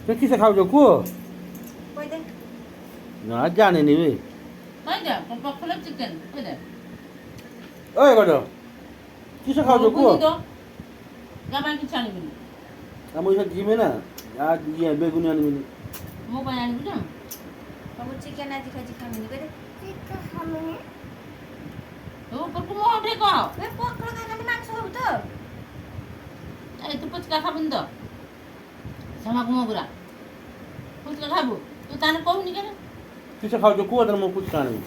ସେ କିସ ଖାଉଛ କୁହ କହିଦେ ନା ଜାଣିନି ବେ କହିଦେ ପଖାଳ ଚିକେନ କହିଦେ ଓଏ କର କିସ ଖାଉଛ କୁହ ଯା ପାଇଁ କିଛି ଆଣିବିନି ଆମ ଇଏ ଯିବେ ନା ଇଏ ବେଗୁନି ଆଣିବିନି ମୋ ପାଇଁ ଆଣିବୁ ନା ସବୁ ଚିକେନ ଆଜି ଖାମିନି କହିଦେ ତୁ ଉପରକୁ ମୁହଁ ଉଠେଇ କହ ଏ ପଖାଳ ଖାଇଲେ ମାଂସ ହବୁ ତ এই তু পুচকা খাবুন তো জমা ঘুমো গুড়া পুচকা খাবো তুই তাহলে কহুনি কেন কিস খাଉଛ କୁହ ତାହେଲେ ମୁଁ ପୁଚକା ଆଣିବି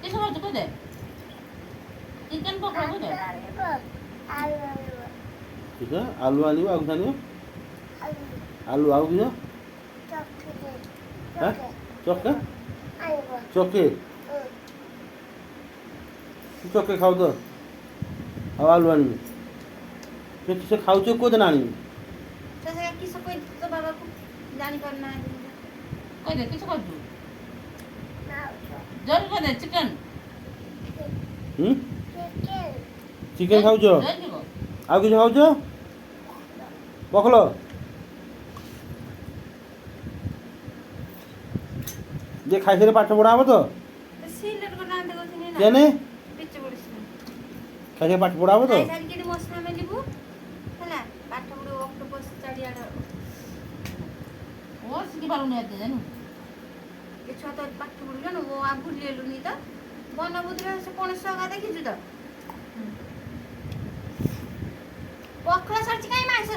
কিস খাওয়াচ্ছ কই দে চিকেন পকোড়া কই দে କିସ ଆଳୁ ଆଣିବ ଆଉ କିସ ଆଣିବ ଆଳୁ ଆଉ କିସ ଚକେ ଚକେ ଚକେ ଖାଉ ତ ଆଉ ଆଳୁ ଆଣିବି ସେ କିସ ଖାଉଛ କୁହ ତାହେଲେ ଆଣିବି ତ ସେ କିସ କହି ତ ବାବାକୁ ଜାଣି ପାରୁନା কই দে কিস খাওয়াচ্ছ জোর কই দে চিকেন ଚିକେନ ଖାଉଛ জোর দিব ଆଉ କିଛି ଖାଉଛ ପଖଳ ଯେ ଖାଇସାରି ପାଠ ପଢ଼ା ହବ ତ ସିଲେଟ କରି ଆଣିତେ କହୁଥିଲି ନା କେନେ ପିଚୁ ପଡ଼ିଛି ଖାଇସାରି ପାଠ ପଢ଼ା ହବ ତ ଖାଇସାରିକି ଏଠି ମସଲା ମେଲିବୁ ହେଲା ପାଠ ପଢ଼ୁ ଅକ୍ଟୋପସ୍ ଚାରିଆଡ଼େ ও শিখি পারুনি এতে জানো ଏ ଛୁଆ ତ ପାଠ ପଢ଼ିଲୁ ନା ମୁଁ ଆଉ ଭୁଲିଗଲୁନି ତ ବନବୁଦ୍ଧିରେ ସେ ପଣସ ଅଗା ଦେଖିଛୁ ତ ପଖାଳ ସରିଛି କାହିଁ ମାଂସ